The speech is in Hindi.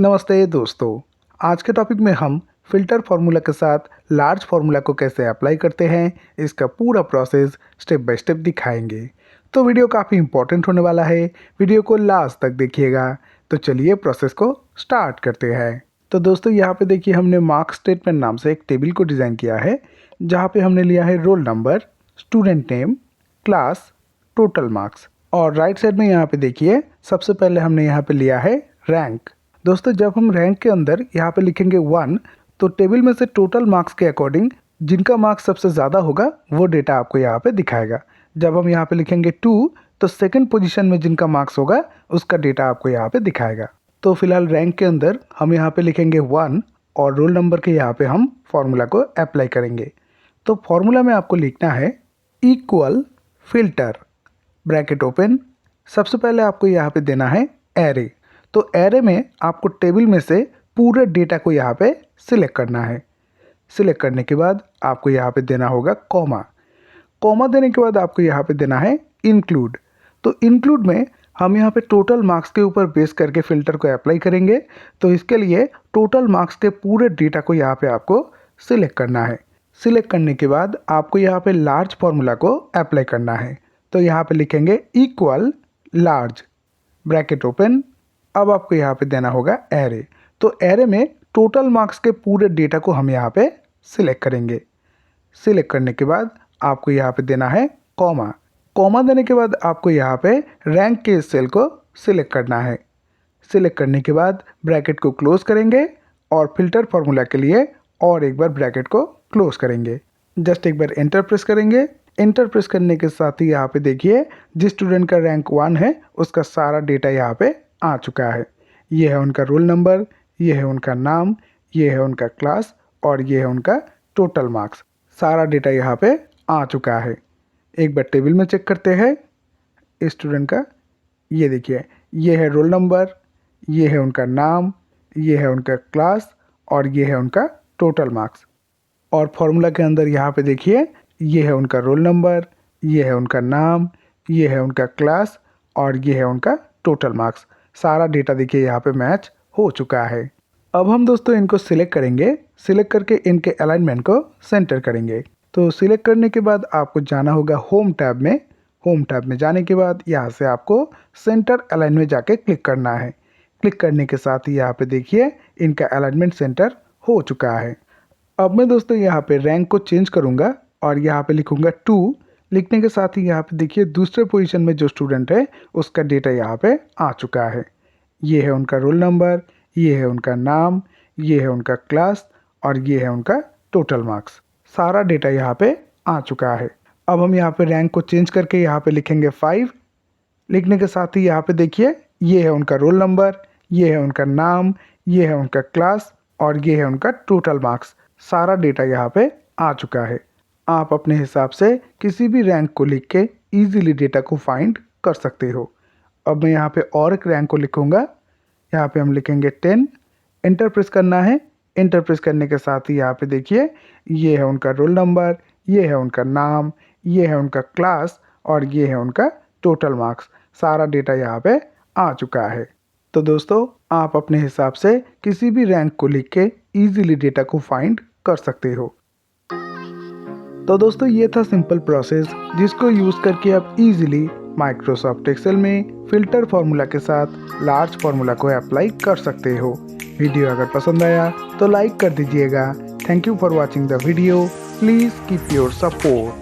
नमस्ते दोस्तों। आज के टॉपिक में हम फ़िल्टर फार्मूला के साथ लार्ज फार्मूला को कैसे अप्लाई करते हैं, इसका पूरा प्रोसेस स्टेप बाय स्टेप दिखाएंगे। तो वीडियो काफ़ी इंपॉर्टेंट होने वाला है, वीडियो को लास्ट तक देखिएगा। तो चलिए प्रोसेस को स्टार्ट करते हैं। तो दोस्तों यहाँ पे देखिए हमने मार्क्स स्टेटमेंट नाम से एक टेबल को डिज़ाइन किया है, जहाँ पे हमने लिया है roll number, student name, class, total marks. और राइट साइड में यहाँ पे देखिए सबसे पहले हमने यहाँ पे लिया है रैंक। दोस्तों जब हम रैंक के अंदर यहाँ पे लिखेंगे 1 तो टेबल में से टोटल मार्क्स के अकॉर्डिंग जिनका मार्क्स सबसे ज़्यादा होगा वो डेटा आपको यहाँ पे दिखाएगा। जब हम यहाँ पे लिखेंगे 2 तो सेकंड पोजीशन में जिनका मार्क्स होगा उसका डेटा आपको यहाँ पे दिखाएगा। तो फिलहाल रैंक के अंदर हम यहाँ पे लिखेंगे 1 और रोल नंबर के यहाँ पे हम फॉर्मूला को अप्लाई करेंगे। तो फॉर्मूला में आपको लिखना है इक्वल फिल्टर ब्रैकेट ओपन। सबसे पहले आपको यहाँ पे देना है एरे। तो एरे में आपको टेबल में से पूरे डेटा को यहाँ पे सिलेक्ट करना है। सिलेक्ट करने के बाद आपको यहाँ पे देना होगा कॉमा। कॉमा देने के बाद आपको यहाँ पे देना है इंक्लूड। तो इंक्लूड में हम यहाँ पे टोटल मार्क्स के ऊपर बेस करके फ़िल्टर को अप्लाई करेंगे। तो इसके लिए टोटल मार्क्स के पूरे डेटा को यहाँ पे आपको सिलेक्ट करना है। सिलेक्ट करने के बाद आपको यहाँ पे लार्ज फार्मूला को अप्लाई करना है। तो यहाँ पे लिखेंगे इक्वल लार्ज ब्रैकेट ओपन। अब आपको यहाँ पे देना होगा एरे। तो एरे में टोटल मार्क्स के पूरे डेटा को हम यहाँ पे सिलेक्ट करेंगे। सिलेक्ट करने के बाद आपको यहाँ पे देना है कॉमा। कॉमा देने के बाद आपको यहाँ पे रैंक के सेल को सिलेक्ट करना है। सिलेक्ट करने के बाद ब्रैकेट को क्लोज करेंगे और फिल्टर फार्मूला के लिए और एक बार ब्रैकेट को क्लोज करेंगे। जस्ट एक बार एंटर प्रेस करेंगे। एंटर प्रेस करने के साथ ही यहाँ पे देखिए जिस स्टूडेंट का रैंक 1 है उसका सारा डेटा यहाँ पे आ चुका है। ये है उनका रोल नंबर, ये है उनका नाम, ये है उनका क्लास और ये है उनका टोटल मार्क्स। सारा डेटा यहाँ पे आ चुका है। एक बार टेबल में चेक करते हैं स्टूडेंट का। ये देखिए ये है रोल नंबर, ये है उनका नाम, ये है उनका क्लास और ये है उनका टोटल मार्क्स। और फॉर्मूला के अंदर यहाँ पे देखिए ये है उनका रोल नंबर, ये है उनका नाम, ये है उनका क्लास और ये है उनका टोटल मार्क्स। सारा डेटा देखिए यहाँ पे मैच हो चुका है। अब हम दोस्तों इनको सिलेक्ट करेंगे। सिलेक्ट करके इनके अलाइनमेंट को सेंटर करेंगे। तो सिलेक्ट करने के बाद आपको जाना होगा होम टैब में। होम टैब में जाने के बाद यहाँ से आपको सेंटर अलाइन में जाके क्लिक करना है। क्लिक करने के साथ ही यहाँ पे देखिए इनका अलाइनमेंट सेंटर हो चुका है। अब मैं दोस्तों यहाँ पे रैंक को चेंज करूँगा और यहाँ पे लिखूँगा 2। लिखने के साथ ही यहाँ पे देखिए दूसरे पोजीशन में जो स्टूडेंट है उसका डेटा यहाँ पे आ चुका है। ये है उनका रोल नंबर, ये है उनका नाम, ये है उनका क्लास और ये है उनका टोटल मार्क्स। सारा डेटा यहाँ पे आ चुका है। अब हम यहाँ पे रैंक को चेंज करके यहाँ पे लिखेंगे 5। लिखने के साथ ही यहाँ पे देखिए ये है उनका रोल नंबर, ये है उनका नाम, ये है उनका क्लास और ये है उनका टोटल मार्क्स। सारा डेटा यहाँ पे आ चुका है। आप अपने हिसाब से किसी भी रैंक को लिख के ईजिली डेटा को फाइंड कर सकते हो। अब मैं यहाँ पे और एक रैंक को लिखूँगा। यहाँ पे हम लिखेंगे 10। एंटर प्रेस करना है। एंटर प्रेस करने के साथ ही यहाँ पे देखिए ये है उनका रोल नंबर, ये है उनका नाम, ये है उनका क्लास और ये है उनका टोटल मार्क्स। सारा डेटा यहाँ पे आ चुका है। तो दोस्तों आप अपने हिसाब से किसी भी रैंक को लिख के ईजिली डेटा को फाइंड कर सकते हो। तो दोस्तों ये था सिंपल प्रोसेस जिसको यूज़ करके आप इजीली माइक्रोसॉफ्ट एक्सेल में फिल्टर फार्मूला के साथ लार्ज फार्मूला को अप्लाई कर सकते हो। वीडियो अगर पसंद आया तो लाइक कर दीजिएगा। Thank you for watching the video. Please keep your support.